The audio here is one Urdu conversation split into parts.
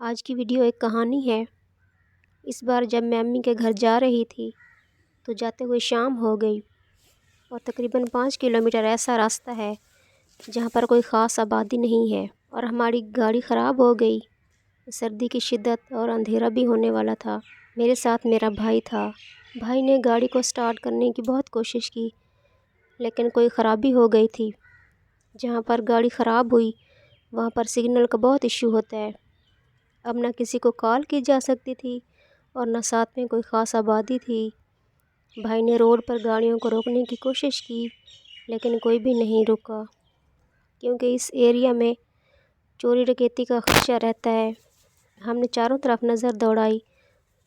آج کی ویڈیو ایک کہانی ہے۔ اس بار جب میں امی کے گھر جا رہی تھی تو جاتے ہوئے شام ہو گئی اور تقریباً 5 کلومیٹر ایسا راستہ ہے جہاں پر کوئی خاص آبادی نہیں ہے اور ہماری گاڑی خراب ہو گئی۔ سردی کی شدت اور اندھیرا بھی ہونے والا تھا۔ میرے ساتھ میرا بھائی تھا۔ بھائی نے گاڑی کو سٹارٹ کرنے کی بہت کوشش کی لیکن کوئی خرابی ہو گئی تھی۔ جہاں پر گاڑی خراب ہوئی وہاں پر سگنل کا بہت ایشو ہوتا ہے۔ اب نہ کسی کو کال کی جا سکتی تھی اور نہ ساتھ میں کوئی خاص آبادی تھی۔ بھائی نے روڈ پر گاڑیوں کو روکنے کی کوشش کی لیکن کوئی بھی نہیں رکا کیونکہ اس ایریا میں چوری ڈکیتی کا خدشہ رہتا ہے۔ ہم نے چاروں طرف نظر دوڑائی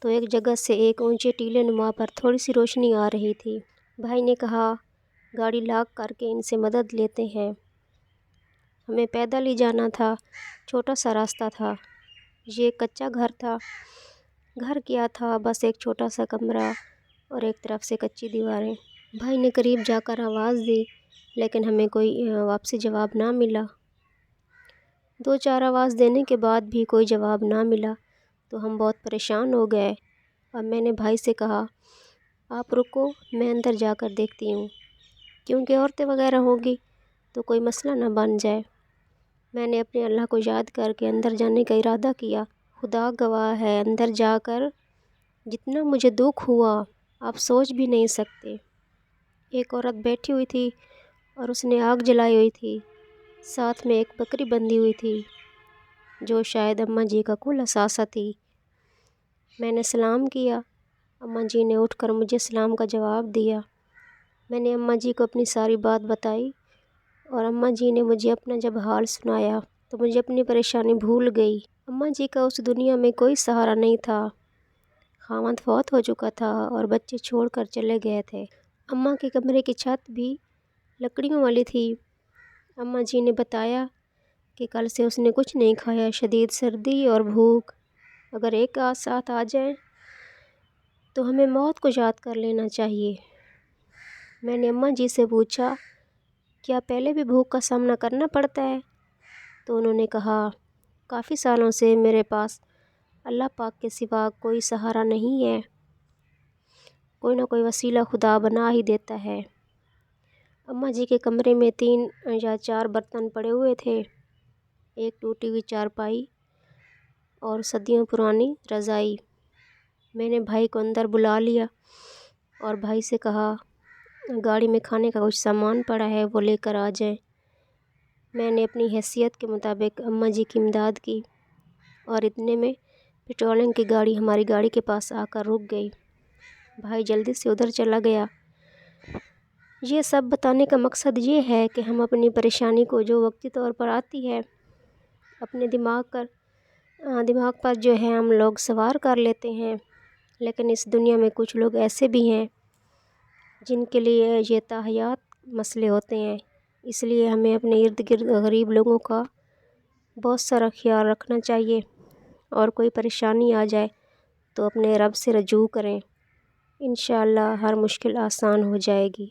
تو ایک جگہ سے ایک اونچے ٹیلے نما پر تھوڑی سی روشنی آ رہی تھی۔ بھائی نے کہا گاڑی لاک کر کے ان سے مدد لیتے ہیں۔ ہمیں پیدل ہی جانا تھا، چھوٹا سا راستہ تھا۔ یہ ایک کچا گھر تھا۔ گھر کیا تھا، بس ایک چھوٹا سا کمرہ اور ایک طرف سے کچی دیواریں۔ بھائی نے قریب جا کر آواز دی لیکن ہمیں کوئی واپسی جواب نہ ملا۔ 2-4 آواز دینے کے بعد بھی کوئی جواب نہ ملا تو ہم بہت پریشان ہو گئے۔ اب میں نے بھائی سے کہا آپ رکو، میں اندر جا کر دیکھتی ہوں کیونکہ عورتیں وغیرہ ہوں گی تو کوئی مسئلہ نہ بن جائے۔ میں نے اپنے اللہ کو یاد کر کے اندر جانے کا ارادہ کیا۔ خدا گواہ ہے، اندر جا کر جتنا مجھے دکھ ہوا آپ سوچ بھی نہیں سکتے۔ ایک عورت بیٹھی ہوئی تھی اور اس نے آگ جلائی ہوئی تھی، ساتھ میں ایک بکری بندھی ہوئی تھی جو شاید اماں جی کا کل اثاثہ تھی۔ میں نے سلام کیا، اماں جی نے اٹھ کر مجھے سلام کا جواب دیا۔ میں نے اماں جی کو اپنی ساری بات بتائی اور اماں جی نے مجھے اپنا جب حال سنایا تو مجھے اپنی پریشانی بھول گئی۔ اماں جی کا اس دنیا میں کوئی سہارا نہیں تھا۔ خاوند فوت ہو چکا تھا اور بچے چھوڑ کر چلے گئے تھے۔ اماں کے کمرے کی چھت بھی لکڑیوں والی تھی۔ اماں جی نے بتایا کہ کل سے اس نے کچھ نہیں کھایا، شدید سردی اور بھوک، اگر ایک ساتھ آ جائیں تو ہمیں موت کو یاد کر لینا چاہیے۔ میں نے اماں جی سے پوچھا کیا پہلے بھی بھوک کا سامنا کرنا پڑتا ہے؟ تو انہوں نے کہا کافی سالوں سے میرے پاس اللہ پاک کے سوا کوئی سہارا نہیں ہے، کوئی نہ کوئی وسیلہ خدا بنا ہی دیتا ہے۔ اماں جی کے کمرے میں 3 یا 4 برتن پڑے ہوئے تھے، ایک ٹوٹی ہوئی چارپائی اور صدیوں پرانی رضائی۔ میں نے بھائی کو اندر بلا لیا اور بھائی سے کہا گاڑی میں کھانے کا کچھ سامان پڑا ہے وہ لے کر آ جائیں۔ میں نے اپنی حیثیت کے مطابق اماں جی کی امداد کی اور اتنے میں پیٹرولنگ کی گاڑی ہماری گاڑی کے پاس آ کر رک گئی۔ بھائی جلدی سے ادھر چلا گیا۔ یہ سب بتانے کا مقصد یہ ہے کہ ہم اپنی پریشانی کو جو وقتی طور پر آتی ہے اپنے دماغ پر جو ہے ہم لوگ سوار کر لیتے ہیں، لیکن اس دنیا میں کچھ لوگ ایسے بھی ہیں جن کے لیے یہ تاحیات مسئلے ہوتے ہیں۔ اس لیے ہمیں اپنے ارد گرد غریب لوگوں کا بہت سارا خیال رکھنا چاہیے اور کوئی پریشانی آ جائے تو اپنے رب سے رجوع کریں، انشاءاللہ ہر مشکل آسان ہو جائے گی۔